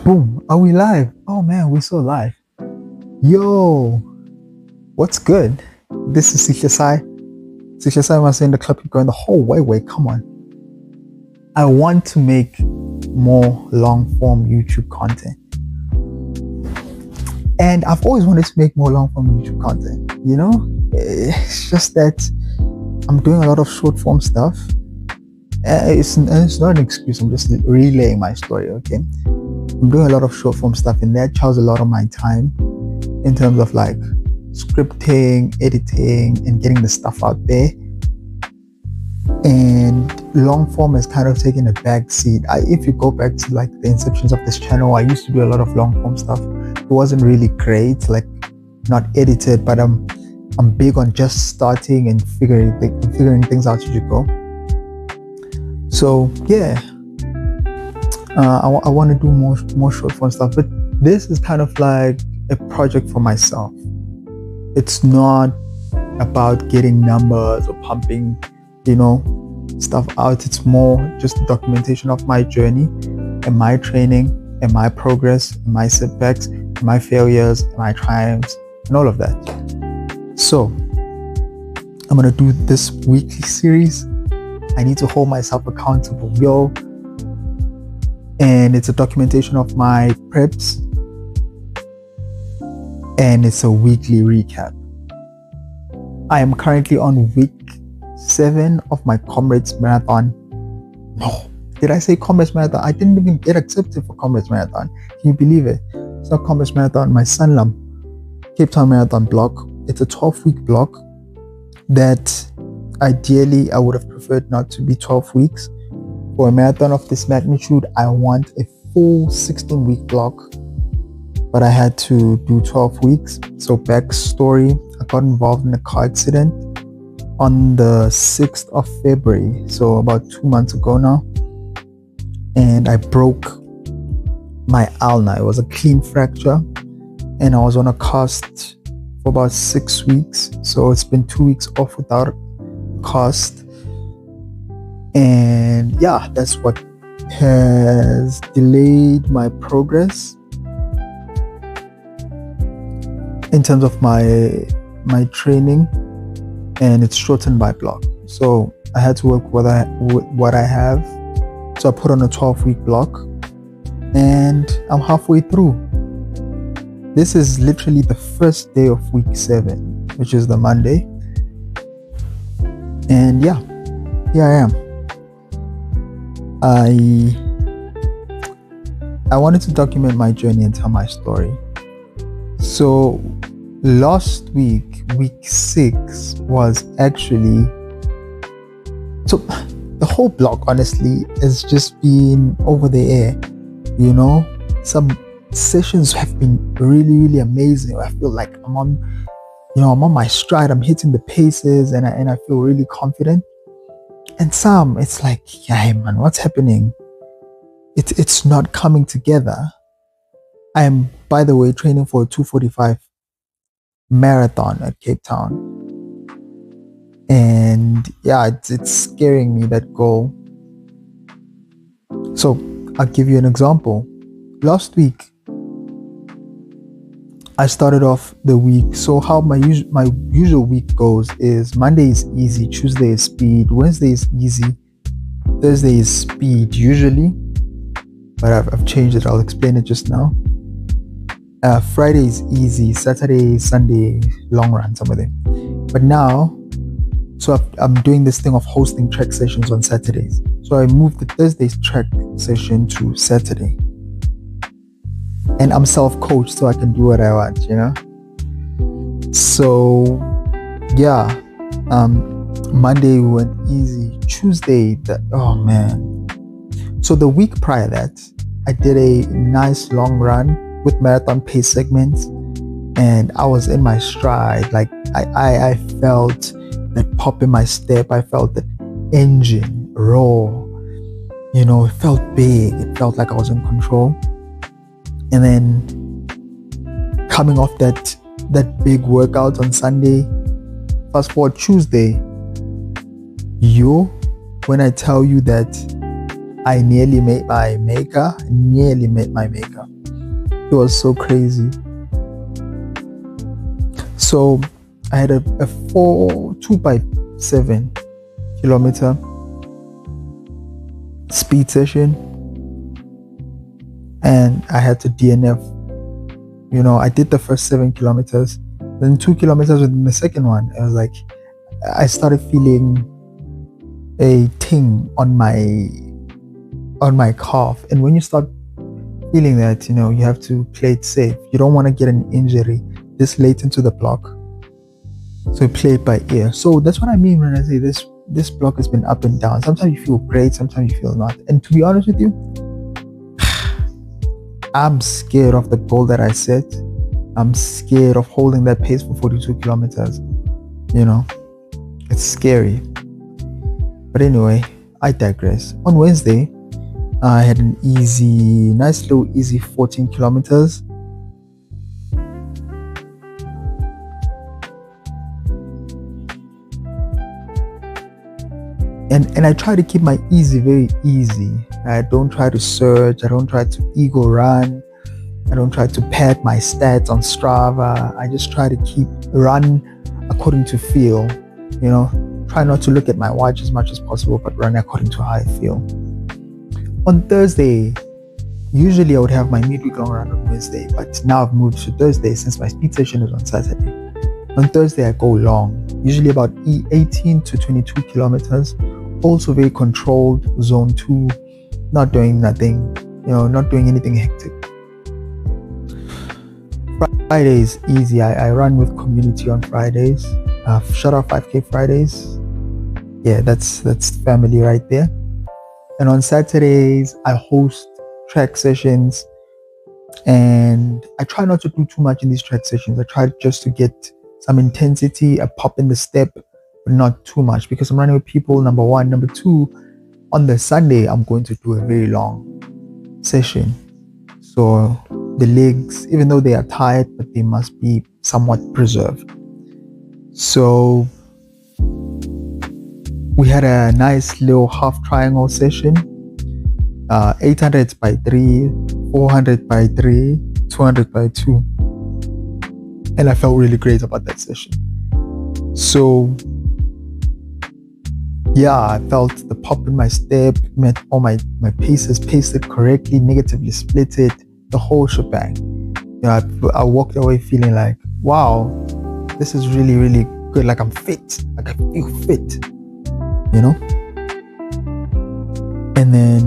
Boom, are we live? Oh man, we're so live. Yo, what's good? This is Sichasai. Sichasai was in the club, keep going the whole way. Come on. I want to make more long form YouTube content. And I've always wanted to make more long form YouTube content. You know, it's just that I'm doing a lot of short form stuff. It's not an excuse, I'm just relaying my story, okay? I'm doing a lot of short form stuff, and that chows a lot of my time in terms of like scripting, editing, and getting the stuff out there. And long form has kind of taken a back seat. If you go back to like the inceptions of this channel, I used to do a lot of long form stuff. It wasn't really great, like not edited, but I'm big on just starting and figuring things out as you go. So yeah, I want to do more short form stuff, but this is kind of like a project for myself. It's not about getting numbers or pumping, stuff out. It's more just documentation of my journey and my training and my progress, and my setbacks, and my failures, and my triumphs, and all of that. So I'm gonna do this weekly series. I need to hold myself accountable, and it's a documentation of my preps, and it's a weekly recap. I am currently on week 7 of my Comrades Marathon. No, did I say Comrades Marathon? I didn't even get accepted for Comrades Marathon. Can you believe it? It's not Comrades Marathon, my Sanlam Cape Town Marathon block. It's a 12-week block that ideally I would have preferred not to be 12 weeks. For a marathon of this magnitude, I want a full 16-week block, but I had to do 12 weeks. So backstory, I got involved in a car accident on the 6th of February, so about 2 months ago now, and I broke my ulna. It was a clean fracture, and I was on a cast for about 6 weeks, so it's been 2 weeks off without a cast. And yeah, that's what has delayed my progress in terms of my training, and it's shortened my block. So I had to work with what I have. So I put on a 12-week block, and I'm halfway through. This is literally the first day of week 7, which is the Monday. And yeah, here I am. I wanted to document my journey and tell my story. So last week, week 6 was actually, so the whole block honestly has just been over the air. Some sessions have been really amazing. I feel like I'm on my stride. I'm hitting the paces, and I feel really confident. And some, it's like, yeah, man, what's happening? It's not coming together. I am, by the way, training for a 2:45 marathon at Cape Town. And yeah, it's scaring me, that goal. So I'll give you an example. Last week, I started off the week. So how my usual week goes is Monday is easy, Tuesday is speed, Wednesday is easy, Thursday is speed usually, but I've changed it. I'll explain it just now. Friday is easy, Saturday, Sunday, long run, some of them. But now, so I'm doing this thing of hosting track sessions on Saturdays. So I moved the Thursday's track session to Saturday. And I'm self-coached, so I can do what I want, So yeah, Monday went easy. Tuesday, so the week prior that, I did a nice long run with marathon pace segments, and I was in my stride. Like I felt that pop in my step. I felt that engine roar. It felt big. It felt like I was in control. And then coming off that big workout on Sunday, fast forward Tuesday, when I tell you that I nearly made my maker, It was so crazy. So I had a 2.7 kilometer speed session, and I had to DNF. I did the first 7 kilometers, then 2 kilometers within the second one. I was like, I started feeling a ting on my calf, and when you start feeling that, you have to play it safe. You don't want to get an injury this late into the block, so play it by ear. So that's what I mean when I say this block has been up and down. Sometimes you feel great, sometimes you feel not. And to be honest with you, I'm scared of the goal that I set. I'm scared of holding that pace for 42 kilometers. It's scary. But anyway, I digress. On Wednesday, I had an nice little easy 14 kilometers. And I try to keep my easy very easy. I don't try to surge. I don't try to ego run. I don't try to pad my stats on Strava. I just try to run according to feel. Try not to look at my watch as much as possible, but run according to how I feel. On Thursday, usually I would have my midweek long run on Wednesday, but now I've moved to Thursday since my speed session is on Saturday. On Thursday, I go long, usually about 18 to 22 kilometers. Also very controlled, zone 2, not doing nothing, not doing anything hectic. Fridays, easy. I run with community on Fridays. Shout out 5K Fridays. Yeah, that's family right there. And on Saturdays, I host track sessions, and I try not to do too much in these track sessions. I try just to get some intensity, a pop in the step, but not too much, because I'm running with people, number one. Number two, on the Sunday, I'm going to do a very long session. So the legs, even though they are tired, but they must be somewhat preserved. So we had a nice little half triangle session, 800 by 3, 400 by 3, 200 by 2. And I felt really great about that session. So yeah, I felt the pop in my step, met all my paces, paced it correctly, negatively split it, the whole shebang. I walked away feeling like, wow, this is really, really good. Like I'm fit, like I feel fit, And then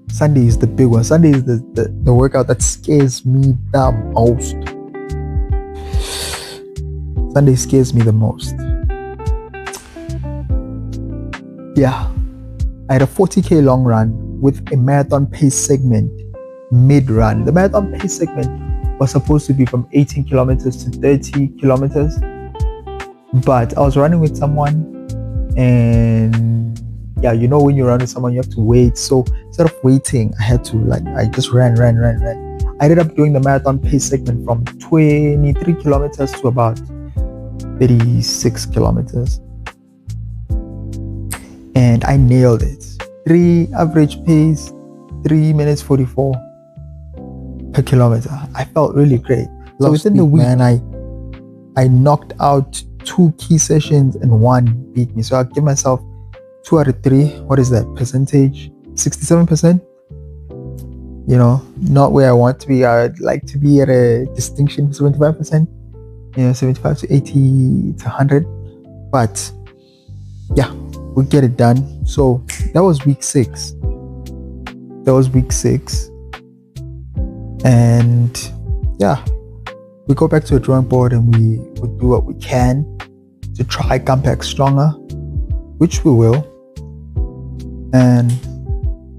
Sunday is the big one. Sunday is the workout that scares me the most. Sunday scares me the most. Yeah, I had a 40k long run with a marathon pace segment mid-run. The marathon pace segment was supposed to be from 18 kilometers to 30 kilometers, but I was running with someone, and yeah, when you run with someone, you have to wait. So instead of waiting, I had to I just ran. I ended up doing the marathon pace segment from 23 kilometers to about 36 kilometers. And I nailed it. 3 average pace, 3 minutes 44 per kilometer. I felt really great. So within the week, man, I knocked out 2 key sessions and 1 beat me. So I'll give myself 2 out of 3. What is that percentage? 67%? Not where I want to be. I'd like to be at a distinction 75%. 75 to 80 to 100. But yeah, we'll get it done. So that was week 6. And yeah, we go back to the drawing board and we will do what we can to try come back stronger, which we will. And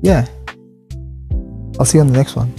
yeah, I'll see you on the next one.